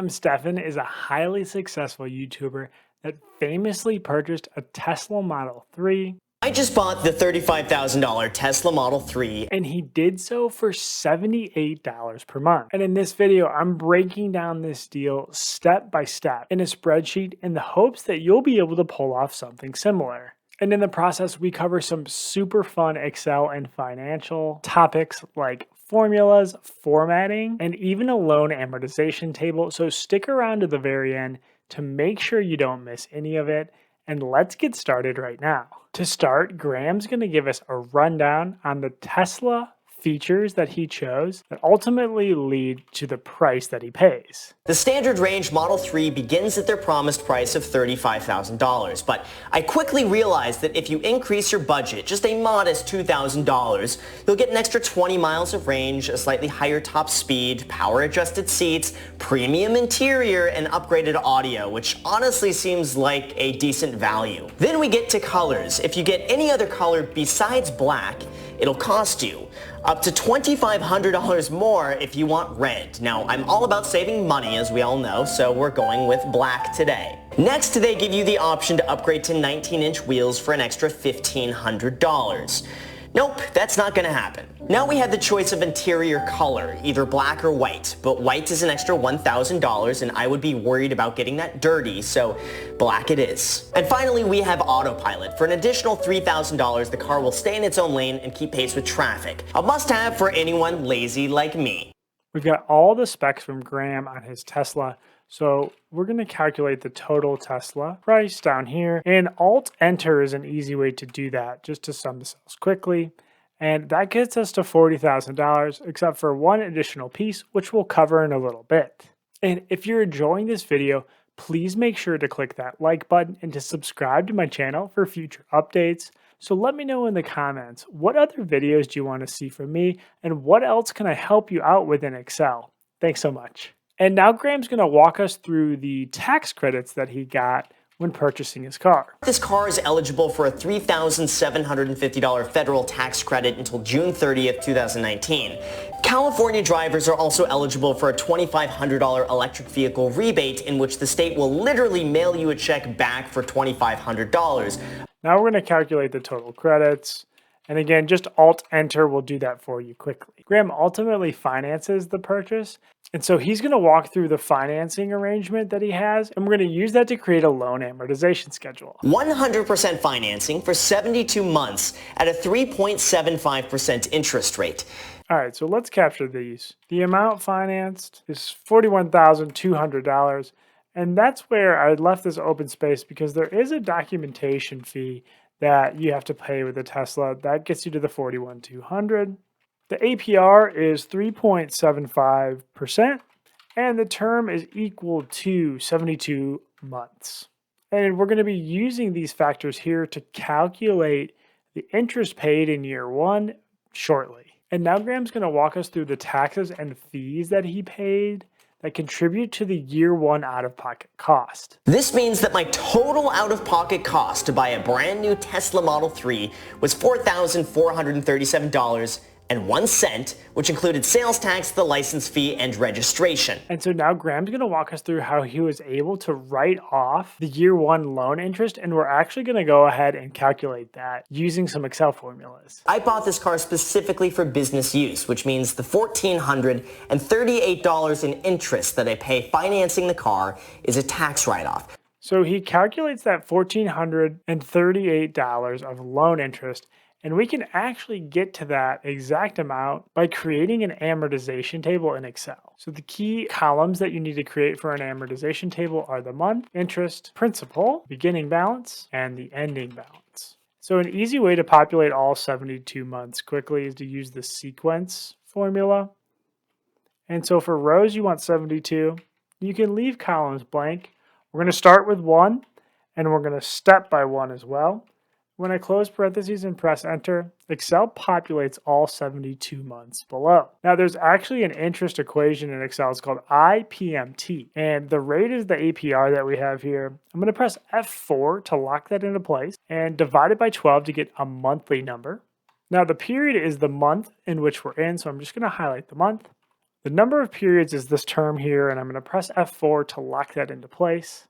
Stephan is a highly successful YouTuber that famously purchased a Tesla Model 3, I just bought the $35,000 Tesla Model 3. and he did so for $78 per month. And in this video, I'm breaking down this deal step by step in a spreadsheet in the hopes that you'll be able to pull off something similar. And in the process, we cover some super fun Excel and financial topics like formulas, formatting, and even a loan amortization table. So stick around to the very end to make sure you don't miss any of it. And let's get started right now. To start, Graham's going to give us a rundown on the Tesla features that he chose that ultimately lead to the price that he pays. The standard range Model 3 begins at their promised price of $35,000, but I quickly realized that if you increase your budget just a modest $2,000, you'll get an extra 20 miles of range, a slightly higher top speed, power-adjusted seats, premium interior, and upgraded audio, which honestly seems like a decent value. Then we get to colors. If you get any other color besides black, it'll cost you up to $2,500 more if you want red. Now, I'm all about saving money, as we all know, so we're going with black today. Next, they give you the option to upgrade to 19-inch wheels for an extra $1,500. Nope, that's not gonna happen. Now we have the choice of interior color, either black or white, but white is an extra $1,000 and I would be worried about getting that dirty, so black it is. And finally, we have autopilot. For an additional $3,000, the car will stay in its own lane and keep pace with traffic. A must-have for anyone lazy like me. We've got all the specs from Graham on his Tesla. So we're going to calculate the total Tesla price down here, and Alt-Enter is an easy way to do that, just to sum the cells quickly. And that gets us to $40,000, except for one additional piece, which we'll cover in a little bit. And if you're enjoying this video, please make sure to click that like button and to subscribe to my channel for future updates. So let me know in the comments, what other videos do you want to see from me, and what else can I help you out with in Excel? Thanks so much. And now Graham's going to walk us through the tax credits that he got when purchasing his car. This car is eligible for a $3,750 federal tax credit until June 30th, 2019. California drivers are also eligible for a $2,500 electric vehicle rebate, in which the state will literally mail you a check back for $2,500. Now we're going to calculate the total credits. And again, just Alt-Enter will do that for you quickly. Graham ultimately finances the purchase. And so he's going to walk through the financing arrangement that he has, and we're going to use that to create a loan amortization schedule. 100% financing for 72 months at a 3.75% interest rate. All right, so let's capture these. The amount financed is $41,200. And that's where I left this open space because there is a documentation fee that you have to pay with a Tesla. That gets you to the $41,200. The APR is 3.75%, and the term is equal to 72 months. And we're going to be using these factors here to calculate the interest paid in year one shortly. And now Graham's going to walk us through the taxes and fees that he paid that contribute to the year one out-of-pocket cost. This means that my total out-of-pocket cost to buy a brand new Tesla Model 3 was $4,437.01, which included sales tax, the license fee, and registration. And so now Graham's going to walk us through how he was able to write off the year one loan interest, and we're actually going to go ahead and calculate that using some Excel formulas. I bought this car specifically for business use, which means the $1,438 in interest that I pay financing the car is a tax write-off. So he calculates that $1,438 of loan interest, and we can actually get to that exact amount by creating an amortization table in Excel. So the key columns that you need to create for an amortization table are the month, interest, principal, beginning balance, and the ending balance. So an easy way to populate all 72 months quickly is to use the sequence formula. And so for rows, you want 72. You can leave columns blank. We're going to start with 1, and we're going to step by 1 as well. When I close parentheses and press enter, Excel populates all 72 months below. Now there's actually an interest equation in Excel. It's called IPMT, and the rate is the APR that we have here. I'm going to press F4 to lock that into place and divide it by 12 to get a monthly number. Now the period is the month in which we're in, so I'm just going to highlight the month. The number of periods is this term here, and I'm going to press F4 to lock that into place.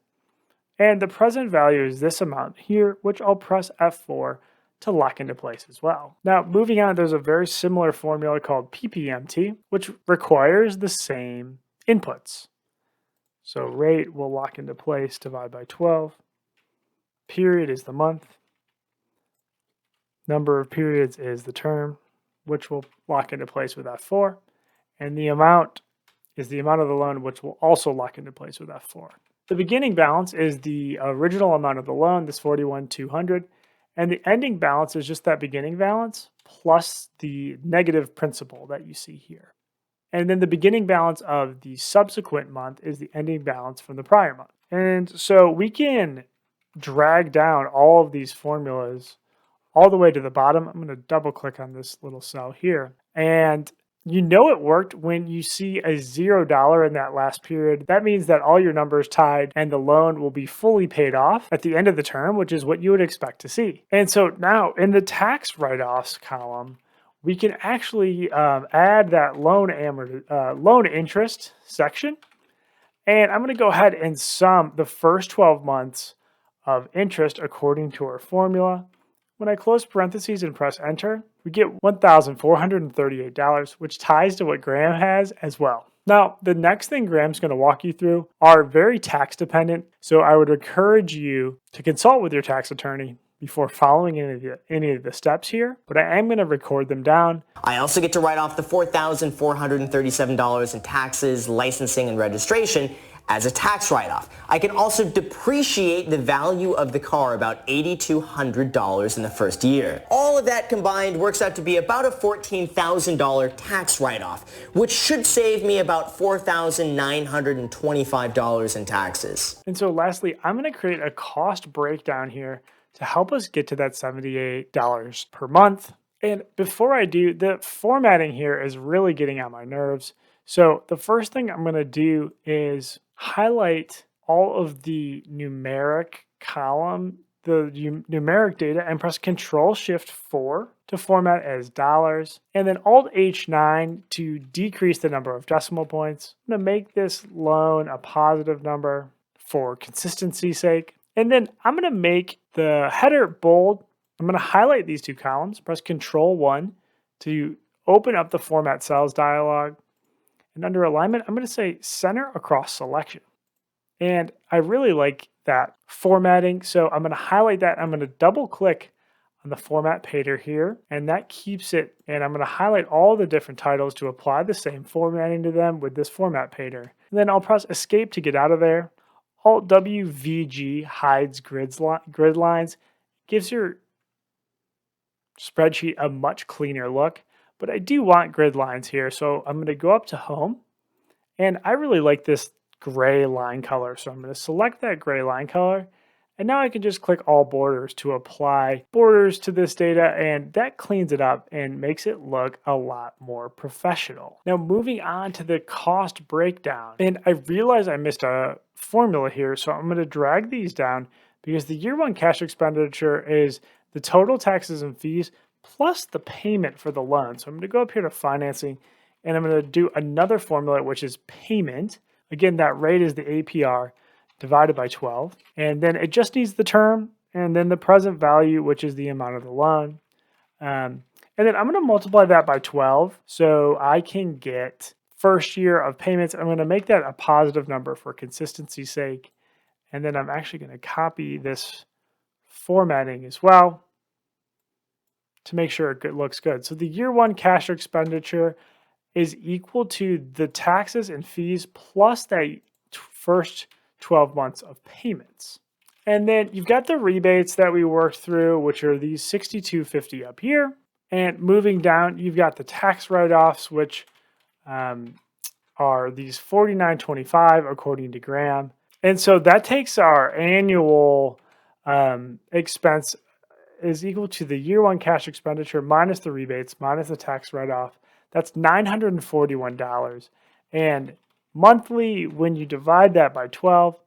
And the present value is this amount here, which I'll press F4 to lock into place as well. Now, moving on, there's a very similar formula called PPMT, which requires the same inputs. So rate will lock into place, divide by 12. Period is the month. Number of periods is the term, which will lock into place with F4. And the amount is the amount of the loan, which will also lock into place with F4. The beginning balance is the original amount of the loan, this $41,200, and the ending balance is just that beginning balance plus the negative principal that you see here. And then the beginning balance of the subsequent month is the ending balance from the prior month. And so we can drag down all of these formulas all the way to the bottom. I'm going to double click on this little cell here. And you know it worked when you see a $0 in that last period. That means that all your numbers tied and the loan will be fully paid off at the end of the term, which is what you would expect to see. And so now in the tax write-offs column, we can actually add that loan interest section. And I'm going to go ahead and sum the first 12 months of interest according to our formula. When I close parentheses and press enter, we get $1,438, which ties to what Graham has as well. Now, the next thing Graham's going to walk you through are very tax dependent, so I would encourage you to consult with your tax attorney before following any of the steps here, but I am going to record them down. I also get to write off the $4,437 in taxes, licensing, and registration as a tax write-off. I can also depreciate the value of the car about $8,200 in the first year. All of that combined works out to be about a $14,000 tax write-off, which should save me about $4,925 in taxes. And so lastly, I'm going to create a cost breakdown here to help us get to that $78 per month. And before I do, the formatting here is really getting on my nerves. So the first thing I'm going to do is highlight all of the numeric column, the numeric data, and press Control-Shift-4 to format as dollars, and then Alt-H9 to decrease the number of decimal points. I'm going to make this loan a positive number for consistency's sake. And then I'm going to make the header bold. I'm going to highlight these two columns, press Control-1 to open up the Format Cells dialog. And under alignment, I'm going to say center across selection. And I really like that formatting. So I'm going to highlight that. I'm going to double click on the format painter here, and that keeps it. And I'm going to highlight all the different titles to apply the same formatting to them with this format painter. And then I'll press escape to get out of there. Alt-WVG hides grid lines, gives your spreadsheet a much cleaner look. But I do want grid lines here, so I'm going to go up to Home, and I really like this gray line color, so I'm going to select that gray line color, and now I can just click All Borders to apply borders to this data, and that cleans it up and makes it look a lot more professional. Now moving on to the cost breakdown, and I realize I missed a formula here, so I'm going to drag these down because the year one cash expenditure is the total taxes and fees plus the payment for the loan. So I'm going to go up here to financing, and I'm going to do another formula, which is payment. Again, that rate is the APR divided by 12. And then it just needs the term, and then the present value, which is the amount of the loan. And then I'm going to multiply that by 12 so I can get first year of payments. I'm going to make that a positive number for consistency's sake. And then I'm actually going to copy this formatting as well to make sure it looks good. So the year one cash expenditure is equal to the taxes and fees plus that first 12 months of payments. And then you've got the rebates that we worked through, which are these $62.50 up here. And moving down, you've got the tax write-offs, which are these $49.25 according to Graham. And so that takes our annual expense is equal to the year one cash expenditure minus the rebates, minus the tax write-off. That's $941. And monthly, when you divide that by 12,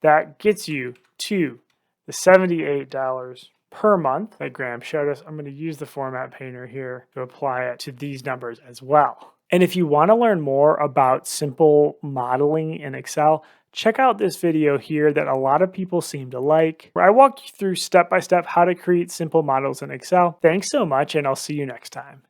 that gets you to the $78 per month that Graham showed us. I'm going to use the format painter here to apply it to these numbers as well. And if you want to learn more about simple modeling in Excel, check out this video here that a lot of people seem to like, where I walk you through step by step how to create simple models in Excel. Thanks so much, and I'll see you next time.